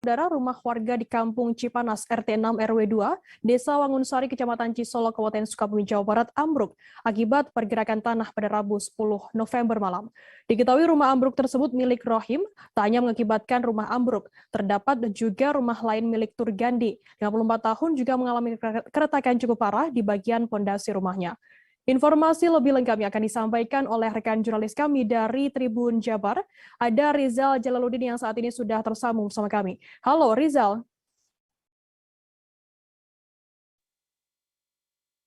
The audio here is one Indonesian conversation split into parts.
Saudara, rumah warga di Kampung Cipanas, RT 6 RW 2, Desa Wangunsari, Kecamatan Cisolo, Kabupaten Sukabumi, Jawa Barat, ambruk akibat pergerakan tanah pada Rabu 10 November malam. Diketahui rumah ambruk tersebut milik Rohim, tak hanya mengakibatkan rumah ambruk, terdapat juga rumah lain milik Turgandi, 54 tahun, juga mengalami keretakan cukup parah di bagian pondasi rumahnya. Informasi lebih lengkapnya akan disampaikan oleh rekan jurnalis kami dari Tribun Jabar. Ada Rizal Jalaluddin yang saat ini sudah tersambung bersama kami. Halo Rizal.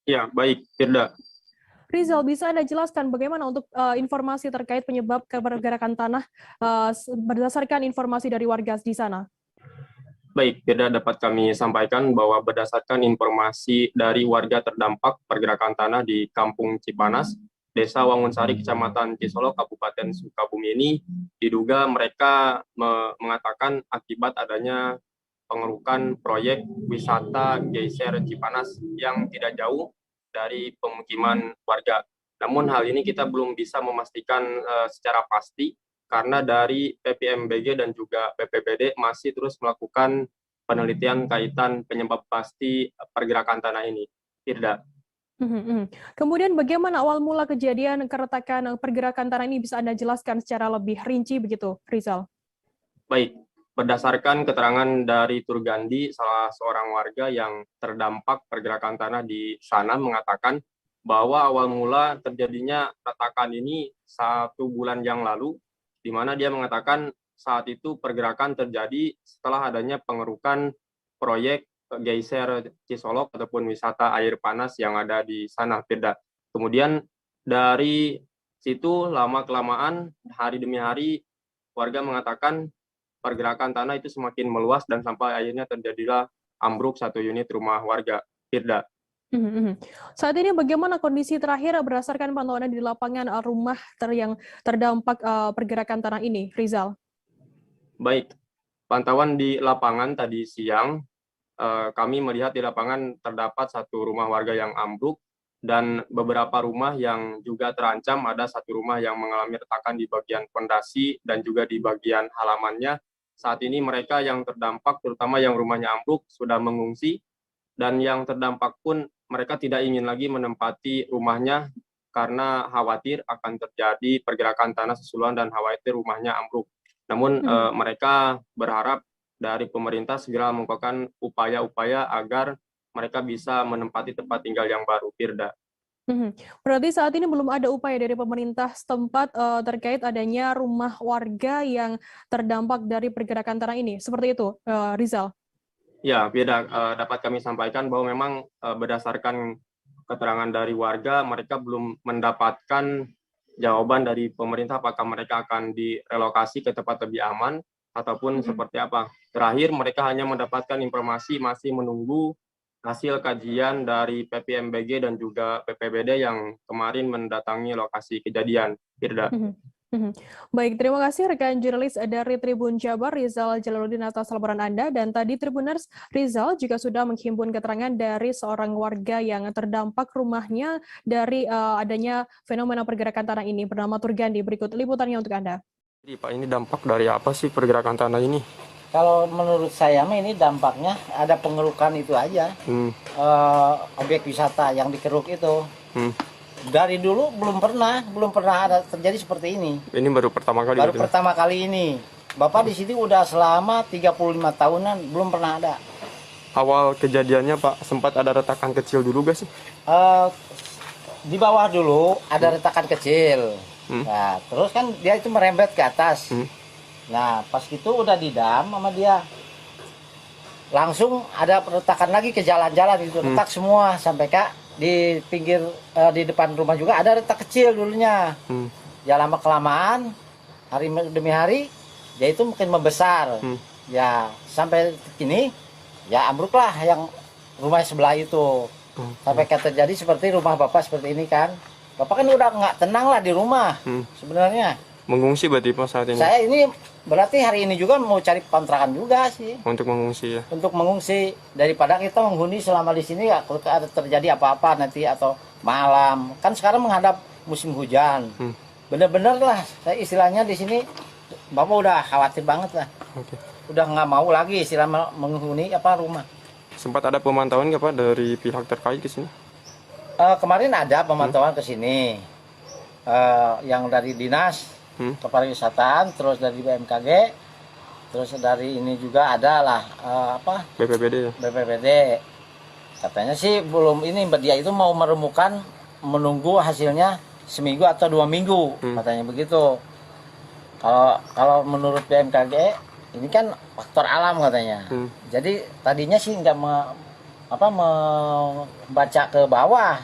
Ya, baik, Firda. Rizal, bisa Anda jelaskan bagaimana untuk informasi terkait penyebab pergerakan tanah berdasarkan informasi dari warga di sana? Baik, Firda, dapat kami sampaikan bahwa berdasarkan informasi dari warga terdampak pergerakan tanah di Kampung Cipanas, Desa Wangunsari, Kecamatan Cisolo, Kabupaten Sukabumi ini, diduga mereka mengatakan akibat adanya pengerukan proyek wisata Geyser Cipanas yang tidak jauh dari pemukiman warga. Namun hal ini kita belum bisa memastikan secara pasti karena dari PPMBG dan juga BPBD masih terus melakukan penelitian kaitan penyebab pasti pergerakan tanah ini. Firda. Kemudian bagaimana awal mula kejadian keretakan pergerakan tanah ini, bisa Anda jelaskan secara lebih rinci begitu, Rizal? Baik, berdasarkan keterangan dari Turgandi, salah seorang warga yang terdampak pergerakan tanah di sana, mengatakan bahwa awal mula terjadinya retakan ini 1 bulan yang lalu, di mana dia mengatakan saat itu pergerakan terjadi setelah adanya pengerukan proyek Geyser Cisolok ataupun wisata air panas yang ada di sana, Firda. Kemudian dari situ lama-kelamaan, hari demi hari, warga mengatakan pergerakan tanah itu semakin meluas dan sampai akhirnya terjadilah ambruk 1 unit rumah warga. Firda. Saat ini bagaimana kondisi terakhir berdasarkan pantauan di lapangan rumah yang terdampak pergerakan tanah ini, Rizal? Baik, pantauan di lapangan tadi siang, kami melihat di lapangan terdapat 1 rumah warga yang ambruk dan beberapa rumah yang juga terancam. Ada 1 rumah yang mengalami retakan di bagian fondasi dan juga di bagian halamannya. Saat ini mereka yang terdampak, terutama yang rumahnya ambruk, sudah mengungsi, dan yang terdampak pun mereka tidak ingin lagi menempati rumahnya karena khawatir akan terjadi pergerakan tanah susulan dan khawatir rumahnya ambruk. Namun mereka berharap dari pemerintah segera melakukan upaya-upaya agar mereka bisa menempati tempat tinggal yang baru, Firda. Berarti saat ini belum ada upaya dari pemerintah setempat terkait adanya rumah warga yang terdampak dari pergerakan tanah ini, seperti itu, Rizal? Ya, Firda, dapat kami sampaikan bahwa memang berdasarkan keterangan dari warga, mereka belum mendapatkan jawaban dari pemerintah apakah mereka akan direlokasi ke tempat lebih aman ataupun seperti apa. Terakhir mereka hanya mendapatkan informasi masih menunggu hasil kajian dari PPMBG dan juga BPBD yang kemarin mendatangi lokasi kejadian. Firda. Baik, terima kasih rekan jurnalis dari Tribun Jabar, Rizal Jalaluddin, atas laporan Anda. Dan tadi Tribuners, Rizal juga sudah menghimpun keterangan dari seorang warga yang terdampak rumahnya dari adanya fenomena pergerakan tanah ini, bernama Turgandi. Berikut liputannya untuk Anda. Jadi Pak, ini dampak dari apa sih pergerakan tanah ini? Kalau menurut saya ini dampaknya ada pengerukan itu aja. Objek wisata yang dikeruk itu. Dari dulu belum pernah ada terjadi seperti ini. Ini baru pertama kali? Baru pertama kali ini. Bapak di sini udah selama 35 tahunan belum pernah ada. Awal kejadiannya Pak, sempat ada retakan kecil dulu gak sih? Di bawah dulu ada retakan kecil. Nah, terus kan dia itu merembet ke atas. Nah, pas itu udah didam sama dia. Langsung ada retakan lagi ke jalan-jalan itu, retak semua sampai di pinggir di depan rumah juga ada retak kecil dulunya. Ya lama kelamaan, hari demi hari, ya itu mungkin membesar. Ya sampai kini, ya ambruklah yang rumah sebelah itu. Sampai terjadi seperti rumah Bapak seperti ini kan. Bapak kan udah nggak tenang lah di rumah sebenarnya. Mengungsi berarti Pak saat ini? Saya ini berarti hari ini juga mau cari kontrakan juga sih. Untuk mengungsi ya? Untuk mengungsi, daripada kita menghuni selama di sini ya, kalau ada terjadi apa-apa nanti atau malam. Kan sekarang menghadap musim hujan. Bener-bener lah, saya istilahnya di sini Bapak udah khawatir banget lah. udah nggak mau lagi istilah menghuni rumah. Sempat ada pemantauan nggak Pak dari pihak terkait ke sini? Kemarin ada pemantauan ke sini, yang dari dinas kepariwisataan, terus dari BMKG, terus dari ini juga ada lah BPBD. BPBD. Katanya sih belum ini, dia itu mau meremukan, menunggu hasilnya seminggu atau 2 minggu, katanya begitu. Kalau menurut BMKG ini kan faktor alam katanya. Jadi tadinya sih nggak membaca ke bawah.